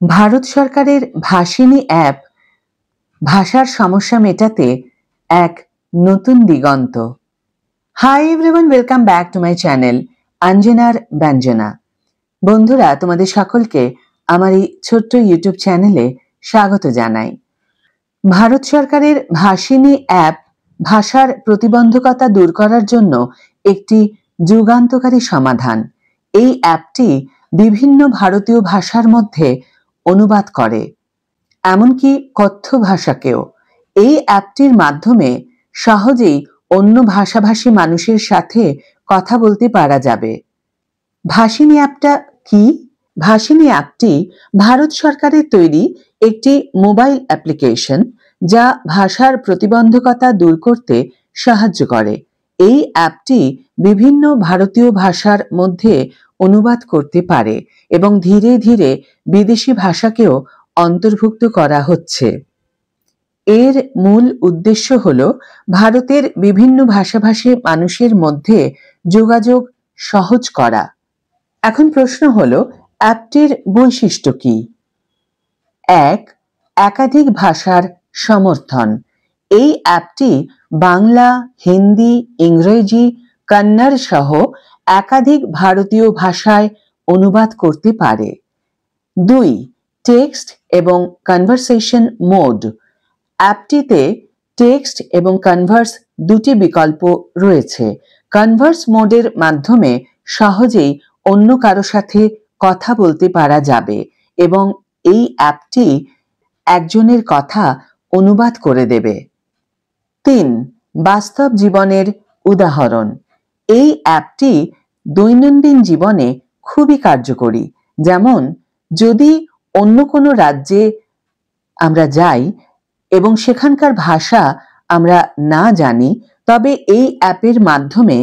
ভারত সরকারের ভাষিণী অ্যাপ ভাষার সমস্যা মেটাতে এক নতুন দিগন্ত। Hi everyone, welcome back to my channel অঞ্জনার ব্যঞ্জনা। বন্ধুরা, তোমাদের সকলকে আমার এই ছোট্ট ইউটিউব চ্যানেলে স্বাগত জানাই। ভারত সরকারের ভাষিণী অ্যাপ ভাষার প্রতিবন্ধকতা দূর করার জন্য একটি যুগান্তকারী সমাধান। এই অ্যাপটি বিভিন্ন ভারতীয় ভাষার মধ্যে অনুবাদ করে, এমনকি কথ্য ভাষাকেও। এই অ্যাপটির মাধ্যমে সহজেই অন্য ভাষাভাষী মানুষের সাথে কথা বলতে পারা যাবে। ভাষিণী অ্যাপটা কি? ভাষিণী অ্যাপটি ভারত সরকারের তৈরি একটি মোবাইল অ্যাপ্লিকেশন, যা ভাষার প্রতিবন্ধকতা দূর করতে সাহায্য করে। এই অ্যাপটি বিভিন্ন ভারতীয় ভাষার মধ্যে অনুবাদ করতে পারে এবং ধীরে ধীরে বিদেশি ভাষাকেও অন্তর্ভুক্ত করা হচ্ছে। এর মূল উদ্দেশ্য হল ভারতের বিভিন্ন ভাষাভাষী মানুষের মধ্যে যোগাযোগ সহজ করা। এখন প্রশ্ন হল, অ্যাপটির বৈশিষ্ট্য কি? এক, একাধিক ভাষার সমর্থন। এই অ্যাপটি বাংলা, হিন্দি, ইংরেজি, কন্নড় সহ একাধিক ভারতীয় ভাষায় অনুবাদ করতে পারে। দুই, টেক্সট এবং কনভারসেশন মোড। অ্যাপটিতে টেক্সট এবং কনভার্স দুটি বিকল্প রয়েছে। কনভার্স মোডের মাধ্যমে সহজেই অন্য কারো সাথে কথা বলতে পারা যাবে এবং এই অ্যাপটি একজনের কথা অনুবাদ করে দেবে। তিন, বাস্তব জীবনের উদাহরণ। এই অ্যাপটি দৈনন্দিন জীবনে খুবই কার্যকরী। যেমন, যদি অন্য কোনো রাজ্যে আমরা যাই এবং সেখানকার ভাষা আমরা না জানি, তবে এই অ্যাপের মাধ্যমে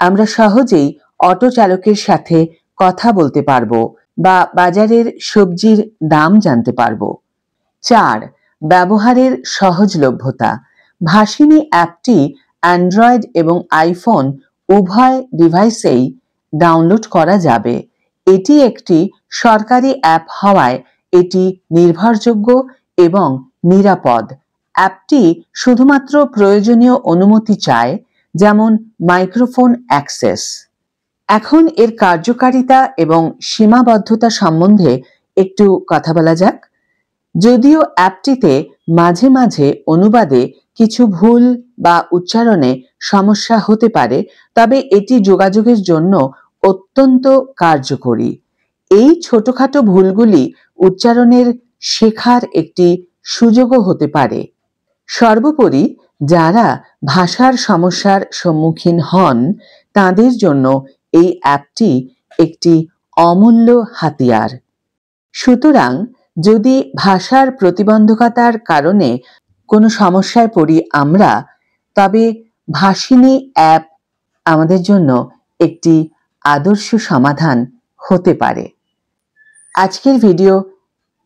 আমরা সহজেই অটো চালকের সাথে কথা বলতে পারবো বা বাজারের সবজির দাম জানতে পারবো। চার, ব্যবহারের সহজলভ্যতা। ভাষিণী অ্যাপটি অ্যান্ড্রয়েড এবং আইফোন উভয় ডিভাইসেই ডাউনলোড করা যাবে। এটি একটি সরকারি অ্যাপ হওয়ায় এটি নির্ভরযোগ্য এবং নিরাপদ। অ্যাপটি শুধুমাত্র প্রয়োজনীয় অনুমতি চায়, যেমন মাইক্রোফোন অ্যাক্সেস। এখন এর কার্যকারিতা এবং সীমাবদ্ধতা সম্বন্ধে একটু কথা বলা যাক। যদিও অ্যাপটিতে মাঝে মাঝে অনুবাদে কিছু ভুল বা উচ্চারণে সমস্যা হতে পারে, তবে এটি যোগাযোগের জন্য অত্যন্ত কার্যকরী। এই ছোটখাটো ভুলগুলি উচ্চারণের শেখার একটি সুযোগও হতে পারে। সর্বোপরি, যারা ভাষার সমস্যার সম্মুখীন হন তাদের জন্য এই অ্যাপটি একটি অমূল্য হাতিয়ার। সুতরাং, যদি ভাষার প্রতিবন্ধকতার কারণে কোনো সমস্যায় পড়ি আমরা, তবে ভাষিণী অ্যাপ আমাদের জন্য একটি আদর্শ সমাধান হতে পারে। আজকের ভিডিও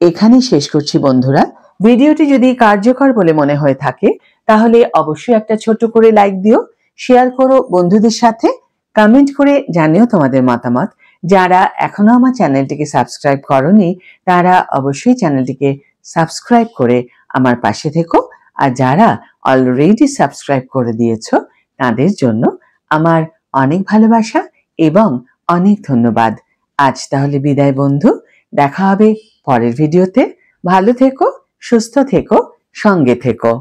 এখানেই শেষ করছি বন্ধুরা। ভিডিওটি যদি কার্যকর বলে মনে হয়ে থাকে তাহলে অবশ্যই একটা ছোট করে লাইক দিও, শেয়ার করো বন্ধুদের সাথে, কমেন্ট করে জানিও তোমাদের মতামত। যারা এখনো আমার চ্যানেলটিকে সাবস্ক্রাইব করোনি তারা অবশ্যই চ্যানেলটিকে সাবস্ক্রাইব করে আমার পাশে থেকো, আর যারা অলরেডি সাবস্ক্রাইব করে দিয়েছো তাদের জন্য আমার অনেক ভালোবাসা এবং অনেক ধন্যবাদ। আজ তাহলে বিদায় বন্ধু, দেখা হবে পরের ভিডিওতে। ভালো থেকো, সুস্থ থেকো, সঙ্গে থেকো।